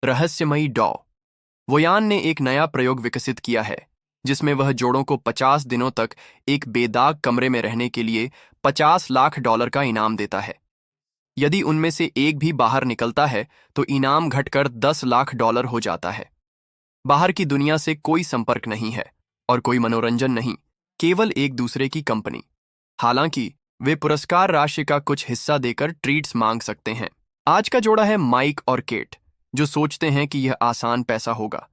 रहस्यमयी डॉ वोयान ने एक नया प्रयोग विकसित किया है जिसमें वह जोड़ों को 50 दिनों तक एक बेदाग कमरे में रहने के लिए $50 लाख का इनाम देता है। यदि उनमें से एक भी बाहर निकलता है तो इनाम घटकर $10 लाख हो जाता है। बाहर की दुनिया से कोई संपर्क नहीं है और कोई मनोरंजन नहीं, केवल एक दूसरे की कंपनी। हालांकि वे पुरस्कार राशि का कुछ हिस्सा देकर ट्रीट्स मांग सकते हैं। आज का जोड़ा है माइक और केट, जो सोचते हैं कि यह आसान पैसा होगा।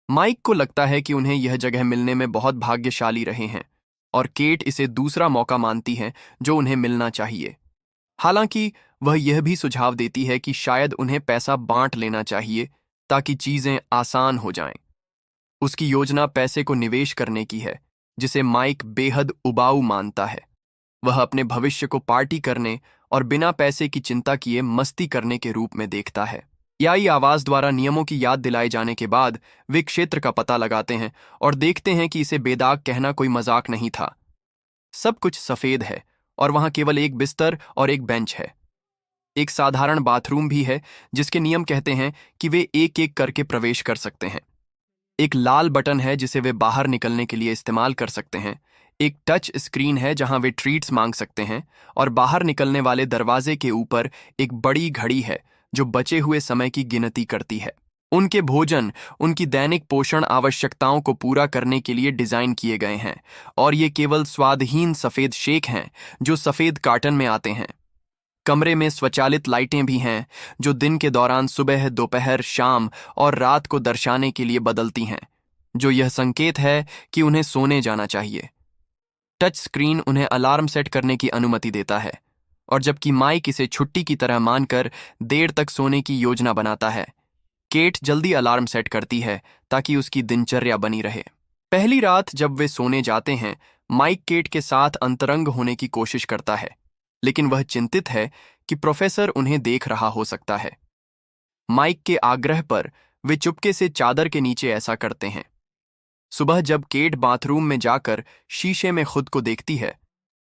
माइक को लगता है कि उन्हें यह जगह मिलने में बहुत भाग्यशाली रहे हैं और केट इसे दूसरा मौका मानती है जो उन्हें मिलना चाहिए। हालांकि वह यह भी सुझाव देती है कि शायद उन्हें पैसा बांट लेना चाहिए ताकि चीजें आसान हो जाएं। उसकी योजना पैसे को निवेश करने की है, जिसे माइक बेहद उबाऊ मानता है। वह अपने भविष्य को पार्टी करने और बिना पैसे की चिंता किए मस्ती करने के रूप में देखता है। एआई आवाज द्वारा नियमों की याद दिलाए जाने के बाद वे क्षेत्र का पता लगाते हैं और देखते हैं कि इसे बेदाग कहना कोई मजाक नहीं था। सब कुछ सफेद है और वहां केवल एक बिस्तर और एक बेंच है। एक साधारण बाथरूम भी है जिसके नियम कहते हैं कि वे एक एक करके प्रवेश कर सकते हैं। एक लाल बटन है जिसे वे बाहर निकलने के लिए इस्तेमाल कर सकते हैं। एक टच स्क्रीन है जहां वे ट्रीट्स मांग सकते हैं और बाहर निकलने वाले दरवाजे के ऊपर एक बड़ी घड़ी है जो बचे हुए समय की गिनती करती है। उनके भोजन उनकी दैनिक पोषण आवश्यकताओं को पूरा करने के लिए डिजाइन किए गए हैं और ये केवल स्वादहीन सफेद शेक हैं जो सफेद कार्टन में आते हैं। कमरे में स्वचालित लाइटें भी हैं जो दिन के दौरान सुबह, दोपहर, शाम और रात को दर्शाने के लिए बदलती हैं, जो यह संकेत है कि उन्हें सोने जाना चाहिए। टच स्क्रीन उन्हें अलार्म सेट करने की अनुमति देता है और जबकि माइक इसे छुट्टी की तरह मानकर देर तक सोने की योजना बनाता है, केट जल्दी अलार्म सेट करती है ताकि उसकी दिनचर्या बनी रहे। पहली रात जब वे सोने जाते हैं, माइक केट के साथ अंतरंग होने की कोशिश करता है, लेकिन वह चिंतित है कि प्रोफेसर उन्हें देख रहा हो सकता है। माइक के आग्रह पर वे चुपके से चादर के नीचे ऐसा करते हैं। सुबह जब केट बाथरूम में जाकर शीशे में खुद को देखती है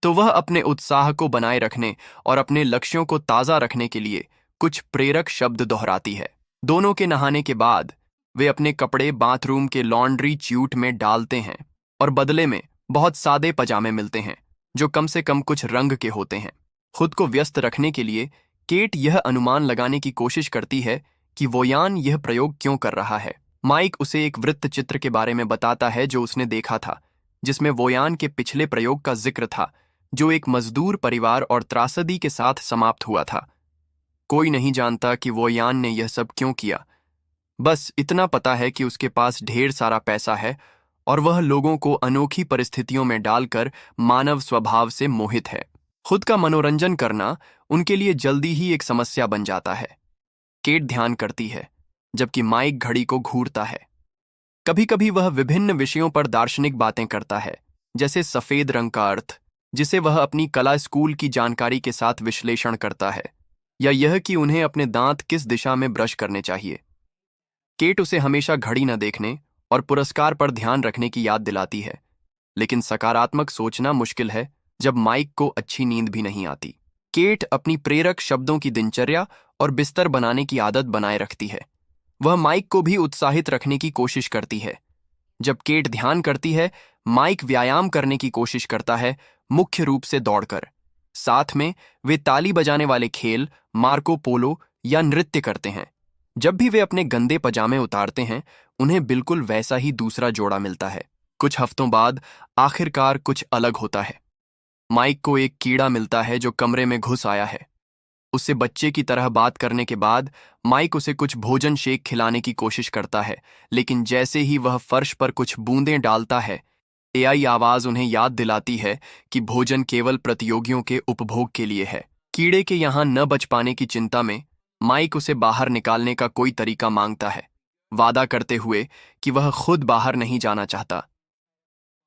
तो वह अपने उत्साह को बनाए रखने और अपने लक्ष्यों को ताज़ा रखने के लिए कुछ प्रेरक शब्द दोहराती है। दोनों के नहाने के बाद वे अपने कपड़े बाथरूम के लॉन्ड्री च्यूट में डालते हैं और बदले में बहुत सादे पजामे मिलते हैं जो कम से कम कुछ रंग के होते हैं। खुद को व्यस्त रखने के लिए केट यह अनुमान लगाने की कोशिश करती है कि वोयान यह प्रयोग क्यों कर रहा है। माइक उसे एक वृत्त चित्र के बारे में बताता है जो उसने देखा था, जिसमें वोयान के पिछले प्रयोग का जिक्र था जो एक मजदूर परिवार और त्रासदी के साथ समाप्त हुआ था। कोई नहीं जानता कि वोयान ने यह सब क्यों किया। बस इतना पता है कि उसके पास ढेर सारा पैसा है और वह लोगों को अनोखी परिस्थितियों में डालकर मानव स्वभाव से मोहित है। खुद का मनोरंजन करना उनके लिए जल्दी ही एक समस्या बन जाता है। केट ध्यान करती है जबकि माइक घड़ी को घूरता है। कभी कभी वह विभिन्न विषयों पर दार्शनिक बातें करता है, जैसे सफेद रंग का अर्थ, जिसे वह अपनी कला स्कूल की जानकारी के साथ विश्लेषण करता है, या यह कि उन्हें अपने दांत किस दिशा में ब्रश करने चाहिए। केट उसे हमेशा घड़ी न देखने और पुरस्कार पर ध्यान रखने की याद दिलाती है, लेकिन सकारात्मक सोचना मुश्किल है जब माइक को अच्छी नींद भी नहीं आती। केट अपनी प्रेरक शब्दों की दिनचर्या और बिस्तर बनाने की आदत बनाए रखती है। वह माइक को भी उत्साहित रखने की कोशिश करती है। जब केट ध्यान करती है, माइक व्यायाम करने की कोशिश करता है, मुख्य रूप से दौड़कर। साथ में वे ताली बजाने वाले खेल, मार्को पोलो या नृत्य करते हैं। जब भी वे अपने गंदे पजामे उतारते हैं, उन्हें बिल्कुल वैसा ही दूसरा जोड़ा मिलता है। कुछ हफ्तों बाद आखिरकार कुछ अलग होता है। माइक को एक कीड़ा मिलता है जो कमरे में घुस आया है। उससे बच्चे की तरह बात करने के बाद माइक उसे कुछ भोजन शेक खिलाने की कोशिश करता है, लेकिन जैसे ही वह फर्श पर कुछ बूंदें डालता है, एआई आवाज उन्हें याद दिलाती है कि भोजन केवल प्रतियोगियों के उपभोग के लिए है। कीड़े के यहां न बच पाने की चिंता में माइक उसे बाहर निकालने का कोई तरीका मांगता है, वादा करते हुए कि वह खुद बाहर नहीं जाना चाहता।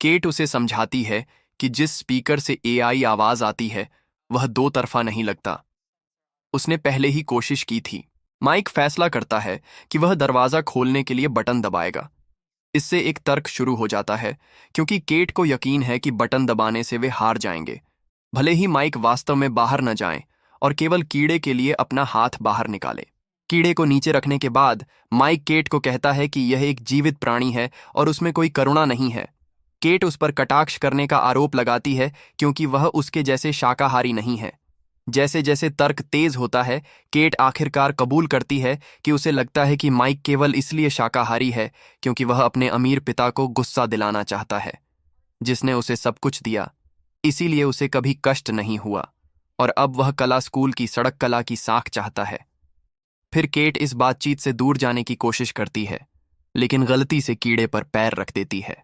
केट उसे समझाती है कि जिस स्पीकर से एआई आवाज आती है वह दो तरफा नहीं लगता। उसने पहले ही कोशिश की थी। माइक फैसला करता है कि वह दरवाजा खोलने के लिए बटन दबाएगा। इससे एक तर्क शुरू हो जाता है, क्योंकि केट को यकीन है कि बटन दबाने से वे हार जाएंगे, भले ही माइक वास्तव में बाहर न जाए और केवल कीड़े के लिए अपना हाथ बाहर निकाले। कीड़े को नीचे रखने के बाद माइक केट को कहता है कि यह एक जीवित प्राणी है और उसमें कोई करुणा नहीं है। केट उस पर कटाक्ष करने का आरोप लगाती है क्योंकि वह उसके जैसे शाकाहारी नहीं है। जैसे जैसे तर्क तेज होता है, केट आखिरकार कबूल करती है कि उसे लगता है कि माइक केवल इसलिए शाकाहारी है क्योंकि वह अपने अमीर पिता को गुस्सा दिलाना चाहता है, जिसने उसे सब कुछ दिया। इसीलिए उसे कभी कष्ट नहीं हुआ और अब वह कला स्कूल की सड़क कला की साख चाहता है। फिर केट इस बातचीत से दूर जाने की कोशिश करती है, लेकिन गलती से कीड़े पर पैर रख देती है।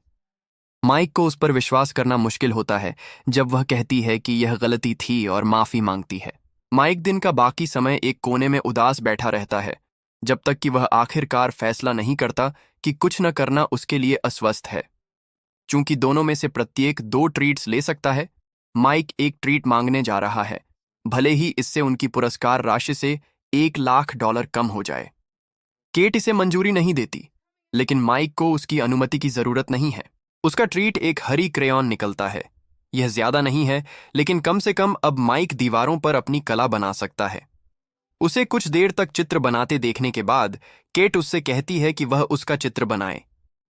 माइक को उस पर विश्वास करना मुश्किल होता है जब वह कहती है कि यह गलती थी और माफी मांगती है। माइक दिन का बाकी समय एक कोने में उदास बैठा रहता है, जब तक कि वह आखिरकार फैसला नहीं करता कि कुछ न करना उसके लिए अस्वस्थ है। चूंकि दोनों में से प्रत्येक 2 ट्रीट्स ले सकता है, माइक एक ट्रीट मांगने जा रहा है, भले ही इससे उनकी पुरस्कार राशि से $1,00,000 कम हो जाए। केट इसे मंजूरी नहीं देती, लेकिन माइक को उसकी अनुमति की जरूरत नहीं है। उसका ट्रीट एक हरी क्रेयॉन निकलता है। यह ज्यादा नहीं है, लेकिन कम से कम अब माइक दीवारों पर अपनी कला बना सकता है। उसे कुछ देर तक चित्र बनाते देखने के बाद केट उससे कहती है कि वह उसका चित्र बनाए।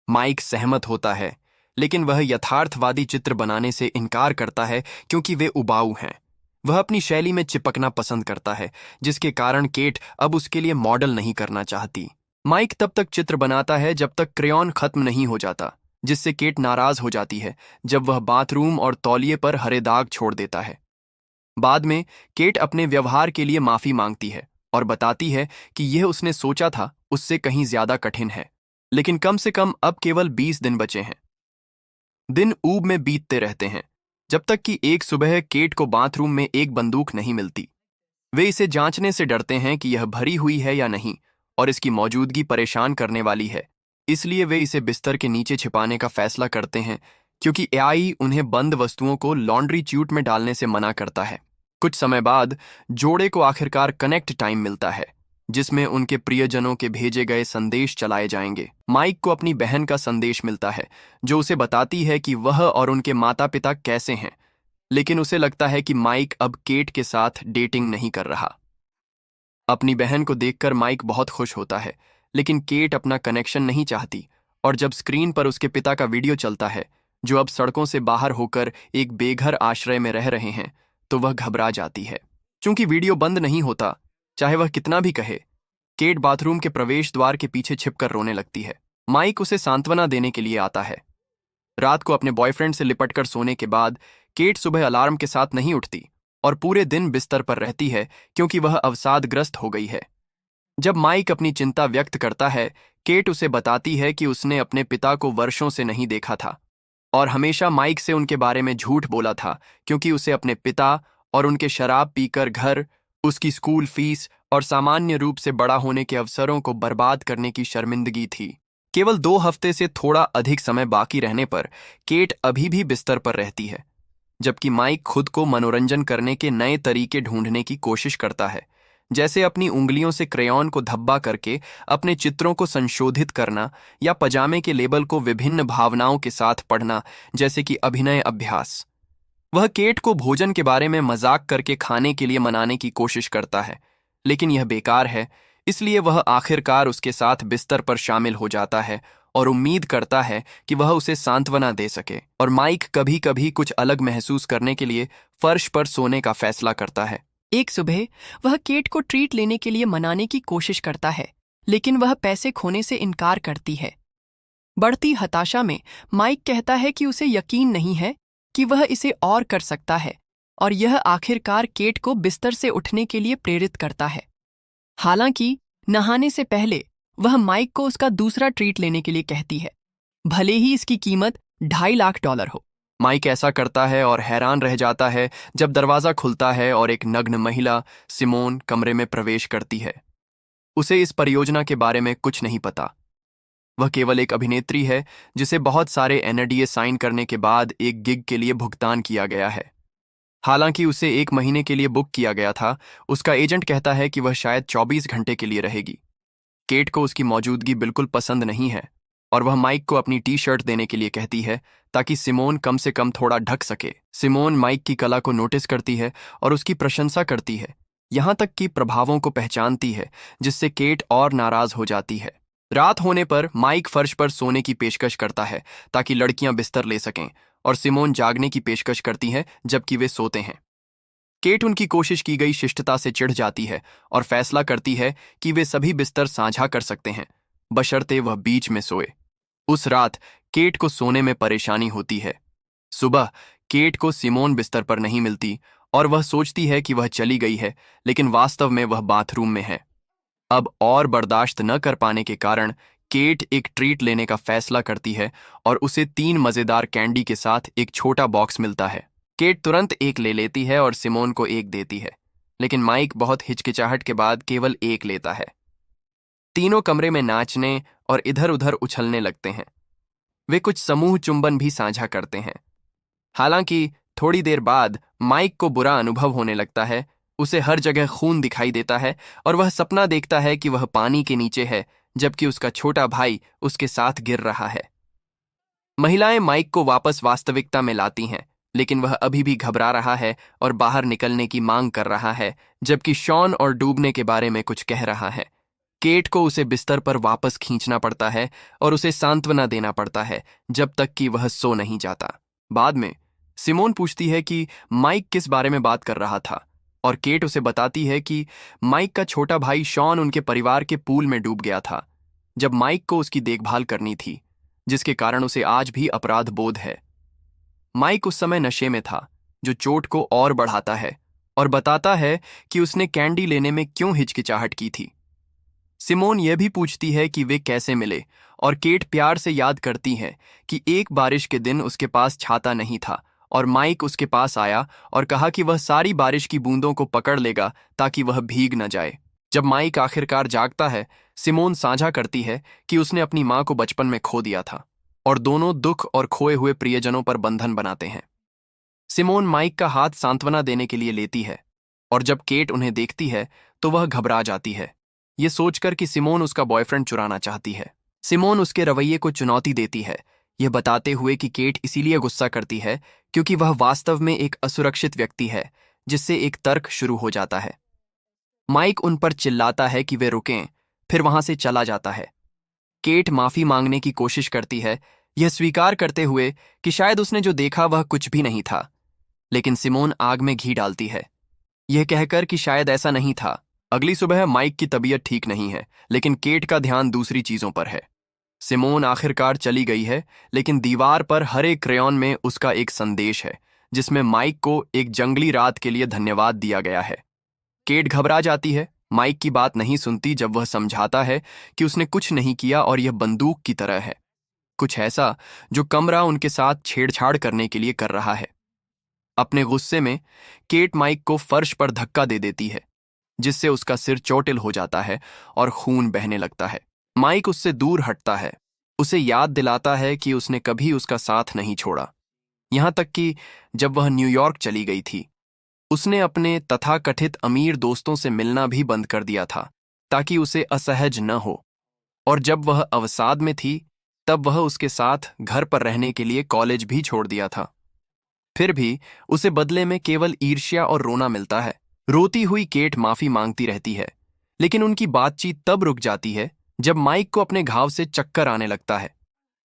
माइक सहमत होता है, लेकिन वह यथार्थवादी चित्र बनाने से इनकार करता है क्योंकि वे उबाऊ हैं। वह अपनी शैली में चिपकना पसंद करता है, जिसके कारण केट अब उसके लिए मॉडल नहीं करना चाहती। माइक तब तक चित्र बनाता है जब तक क्रेयॉन खत्म नहीं हो जाता, जिससे केट नाराज हो जाती है जब वह बाथरूम और तौलिए पर हरे दाग छोड़ देता है। बाद में केट अपने व्यवहार के लिए माफी मांगती है और बताती है कि यह उसने सोचा था उससे कहीं ज्यादा कठिन है, लेकिन कम से कम अब केवल 20 दिन बचे हैं। दिन ऊब में बीतते रहते हैं, जब तक कि एक सुबह केट को बाथरूम में एक बंदूक नहीं मिलती। वे इसे जांचने से डरते हैं कि यह भरी हुई है या नहीं, और इसकी मौजूदगी परेशान करने वाली है, इसलिए वे इसे बिस्तर के नीचे छिपाने का फैसला करते हैं, क्योंकि एआई उन्हें बंद वस्तुओं को लॉन्ड्री च्यूट में डालने से मना करता है। कुछ समय बाद जोड़े को आखिरकार कनेक्ट टाइम मिलता है, जिसमें उनके प्रियजनों के भेजे गए संदेश चलाए जाएंगे। माइक को अपनी बहन का संदेश मिलता है, जो उसे बताती है कि वह और उनके माता पिता कैसे हैं, लेकिन उसे लगता है कि माइक अब केट के साथ डेटिंग नहीं कर रहा। अपनी बहन को देखकर माइक बहुत खुश होता है, लेकिन केट अपना कनेक्शन नहीं चाहती, और जब स्क्रीन पर उसके पिता का वीडियो चलता है, जो अब सड़कों से बाहर होकर एक बेघर आश्रय में रह रहे हैं, तो वह घबरा जाती है। चूंकि वीडियो बंद नहीं होता, चाहे वह कितना भी कहे, केट बाथरूम के प्रवेश द्वार के पीछे छिपकर रोने लगती है। माइक उसे सांत्वना देने के लिए आता है। रात को अपने बॉयफ्रेंड से लिपटकर सोने के बाद केट सुबह अलार्म के साथ नहीं उठती और पूरे दिन बिस्तर पर रहती है, क्योंकि वह अवसादग्रस्त हो गई है। जब माइक अपनी चिंता व्यक्त करता है, केट उसे बताती है कि उसने अपने पिता को वर्षों से नहीं देखा था और हमेशा माइक से उनके बारे में झूठ बोला था, क्योंकि उसे अपने पिता और उनके शराब पीकर घर, उसकी स्कूल फीस और सामान्य रूप से बड़ा होने के अवसरों को बर्बाद करने की शर्मिंदगी थी। केवल 2 हफ्ते से थोड़ा अधिक समय बाकी रहने पर केट अभी भी बिस्तर पर रहती है, जबकि माइक खुद को मनोरंजन करने के नए तरीके ढूंढने की कोशिश करता है, जैसे अपनी उंगलियों से क्रेयॉन को धब्बा करके अपने चित्रों को संशोधित करना या पजामे के लेबल को विभिन्न भावनाओं के साथ पढ़ना, जैसे कि अभिनय अभ्यास। वह केट को भोजन के बारे में मजाक करके खाने के लिए मनाने की कोशिश करता है, लेकिन यह बेकार है, इसलिए वह आखिरकार उसके साथ बिस्तर पर शामिल हो जाता है और उम्मीद करता है कि वह उसे सांत्वना दे सके। और माइक कभी कभी कुछ अलग महसूस करने के लिए फर्श पर सोने का फैसला करता है। एक सुबह वह केट को ट्रीट लेने के लिए मनाने की कोशिश करता है, लेकिन वह पैसे खोने से इनकार करती है। बढ़ती हताशा में माइक कहता है कि उसे यकीन नहीं है कि वह इसे और कर सकता है, और यह आखिरकार केट को बिस्तर से उठने के लिए प्रेरित करता है। हालांकि नहाने से पहले वह माइक को उसका दूसरा ट्रीट लेने के लिए कहती है, भले ही इसकी कीमत $2.5 लाख हो। माइक ऐसा करता है और हैरान रह जाता है जब दरवाजा खुलता है और एक नग्न महिला सिमोन कमरे में प्रवेश करती है। उसे इस परियोजना के बारे में कुछ नहीं पता। वह केवल एक अभिनेत्री है जिसे बहुत सारे NDA साइन करने के बाद एक गिग के लिए भुगतान किया गया है। हालांकि उसे 1 महीने के लिए बुक किया गया था, उसका एजेंट कहता है कि वह शायद 24 घंटे के लिए रहेगी। केट को उसकी मौजूदगी बिल्कुल पसंद नहीं है और वह माइक को अपनी टी-शर्ट देने के लिए कहती है ताकि सिमोन कम से कम थोड़ा ढक सके। सिमोन माइक की कला को नोटिस करती है और उसकी प्रशंसा करती है, यहाँ तक कि प्रभावों को पहचानती है, जिससे केट और नाराज हो जाती है। रात होने पर माइक फर्श पर सोने की पेशकश करता है ताकि लड़कियां बिस्तर ले सकें, और सिमोन जागने की पेशकश करती है जबकि वे सोते हैं। केट उनकी कोशिश की गई शिष्टता से चिढ़ जाती है और फैसला करती है कि वे सभी बिस्तर साझा कर सकते हैं, बशर्ते वह बीच में सोए। उस रात केट को सोने में परेशानी होती है। सुबह केट को सिमोन बिस्तर पर नहीं मिलती और वह सोचती है कि वह चली गई है, लेकिन वास्तव में वह बाथरूम में है। अब और बर्दाश्त न कर पाने के कारण केट एक ट्रीट लेने का फैसला करती है और उसे 3 मजेदार कैंडी के साथ एक छोटा बॉक्स मिलता है। केट तुरंत एक ले लेती है और सिमोन को एक देती है, लेकिन माइक बहुत हिचकिचाहट के बाद केवल एक लेता है। तीनों कमरे में नाचने और इधर उधर उछलने लगते हैं। वे कुछ समूह चुंबन भी साझा करते हैं। हालांकि थोड़ी देर बाद माइक को बुरा अनुभव होने लगता है। उसे हर जगह खून दिखाई देता है और वह सपना देखता है कि वह पानी के नीचे है, जबकि उसका छोटा भाई उसके साथ गिर रहा है। महिलाएं माइक को वापस वास्तविकता में लाती हैं, लेकिन वह अभी भी घबरा रहा है और बाहर निकलने की मांग कर रहा है, जबकि शॉन और डूबने के बारे में कुछ कह रहा है। केट को उसे बिस्तर पर वापस खींचना पड़ता है और उसे सांत्वना देना पड़ता है जब तक कि वह सो नहीं जाता। बाद में सिमोन पूछती है कि माइक किस बारे में बात कर रहा था, और केट उसे बताती है कि माइक का छोटा भाई शॉन उनके परिवार के पूल में डूब गया था जब माइक को उसकी देखभाल करनी थी, जिसके कारण उसे आज भी अपराध बोध है। माइक उस समय नशे में था, जो चोट को और बढ़ाता है, और बताता है कि उसने कैंडी लेने में क्यों हिचकिचाहट की थी। सिमोन यह भी पूछती है कि वे कैसे मिले, और केट प्यार से याद करती है कि एक बारिश के दिन उसके पास छाता नहीं था और माइक उसके पास आया और कहा कि वह सारी बारिश की बूंदों को पकड़ लेगा ताकि वह भीग न जाए। जब माइक आखिरकार जागता है, सिमोन साझा करती है कि उसने अपनी मां को बचपन में खो दिया था, और दोनों दुख और खोए हुए प्रियजनों पर बंधन बनाते हैं। सिमोन माइक का हाथ सांत्वना देने के लिए लेती है, और जब केट उन्हें देखती है तो वह घबरा जाती है, ये सोचकर कि सिमोन उसका बॉयफ्रेंड चुराना चाहती है। सिमोन उसके रवैये को चुनौती देती है, यह बताते हुए कि केट इसीलिए गुस्सा करती है क्योंकि वह वास्तव में एक असुरक्षित व्यक्ति है, जिससे एक तर्क शुरू हो जाता है। माइक उन पर चिल्लाता है कि वे रुकें, फिर वहां से चला जाता है। केट माफी मांगने की कोशिश करती है, यह स्वीकार करते हुए कि शायद उसने जो देखा वह कुछ भी नहीं था, लेकिन सिमोन आग में घी डालती है, यह कहकर कि शायद ऐसा नहीं था। अगली सुबह माइक की तबीयत ठीक नहीं है, लेकिन केट का ध्यान दूसरी चीजों पर है। सिमोन आखिरकार चली गई है, लेकिन दीवार पर हरे क्रेयॉन में उसका एक संदेश है, जिसमें माइक को एक जंगली रात के लिए धन्यवाद दिया गया है। केट घबरा जाती है, माइक की बात नहीं सुनती जब वह समझाता है कि उसने कुछ नहीं किया और यह बंदूक की तरह है, कुछ ऐसा जो कमरा उनके साथ छेड़छाड़ करने के लिए कर रहा है। अपने गुस्से में केट माइक को फर्श पर धक्का दे देती है, जिससे उसका सिर चोटिल हो जाता है और खून बहने लगता है। माइक उससे दूर हटता है, उसे याद दिलाता है कि उसने कभी उसका साथ नहीं छोड़ा, यहां तक कि जब वह न्यूयॉर्क चली गई थी, उसने अपने तथाकथित अमीर दोस्तों से मिलना भी बंद कर दिया था ताकि उसे असहज न हो, और जब वह अवसाद में थी तब वह उसके साथ घर पर रहने के लिए कॉलेज भी छोड़ दिया था। फिर भी उसे बदले में केवल ईर्ष्या और रोना मिलता है। रोती हुई केट माफी मांगती रहती है, लेकिन उनकी बातचीत तब रुक जाती है जब माइक को अपने घाव से चक्कर आने लगता है।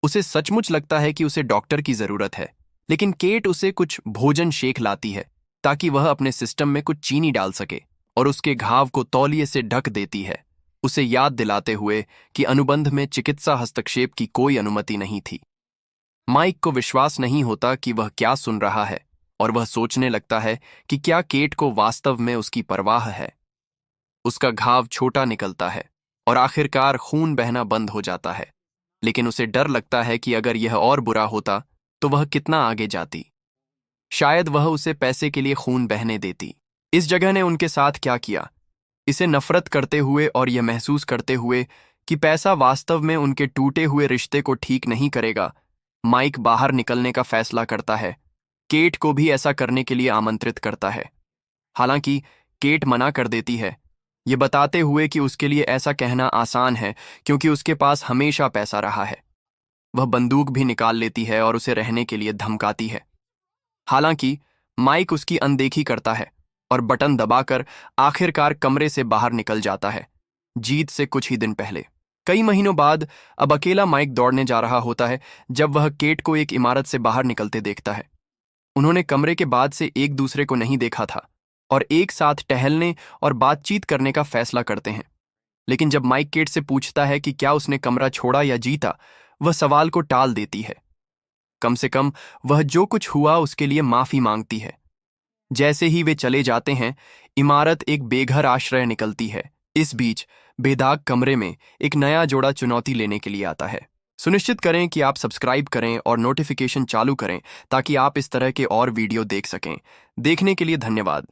उसे सचमुच लगता है कि उसे डॉक्टर की जरूरत है, लेकिन केट उसे कुछ भोजन शेक लाती है ताकि वह अपने सिस्टम में कुछ चीनी डाल सके, और उसके घाव को तौलिए से ढक देती है, उसे याद दिलाते हुए कि अनुबंध में चिकित्सा हस्तक्षेप की कोई अनुमति नहीं थी। माइक को विश्वास नहीं होता कि वह क्या सुन रहा है, और वह सोचने लगता है कि क्या केट को वास्तव में उसकी परवाह है। उसका घाव छोटा निकलता है और आखिरकार खून बहना बंद हो जाता है, लेकिन उसे डर लगता है कि अगर यह और बुरा होता तो वह कितना आगे जाती। शायद वह उसे पैसे के लिए खून बहने देती। इस जगह ने उनके साथ क्या किया, इसे नफरत करते हुए और यह महसूस करते हुए कि पैसा वास्तव में उनके टूटे हुए रिश्ते को ठीक नहीं करेगा, माइक बाहर निकलने का फैसला करता है। केट को भी ऐसा करने के लिए आमंत्रित करता है, हालांकि केट मना कर देती है, ये बताते हुए कि उसके लिए ऐसा कहना आसान है क्योंकि उसके पास हमेशा पैसा रहा है। वह बंदूक भी निकाल लेती है और उसे रहने के लिए धमकाती है। हालांकि माइक उसकी अनदेखी करता है और बटन दबाकर आखिरकार कमरे से बाहर निकल जाता है। जीत से कुछ ही दिन पहले, कई महीनों बाद, अब अकेला माइक दौड़ने जा रहा होता है जब वह केट को एक इमारत से बाहर निकलते देखता है। उन्होंने कमरे के बाद से एक दूसरे को नहीं देखा था और एक साथ टहलने और बातचीत करने का फैसला करते हैं। लेकिन जब माइक केट से पूछता है कि क्या उसने कमरा छोड़ा या जीता, वह सवाल को टाल देती है। कम से कम वह जो कुछ हुआ उसके लिए माफी मांगती है। जैसे ही वे चले जाते हैं, इमारत एक बेघर आश्रय निकलती है। इस बीच बेदाग कमरे में एक नया जोड़ा चुनौती लेने के लिए आता है। सुनिश्चित करें कि आप सब्सक्राइब करें और नोटिफिकेशन चालू करें ताकि आप इस तरह के और वीडियो देख सकें। देखने के लिए धन्यवाद।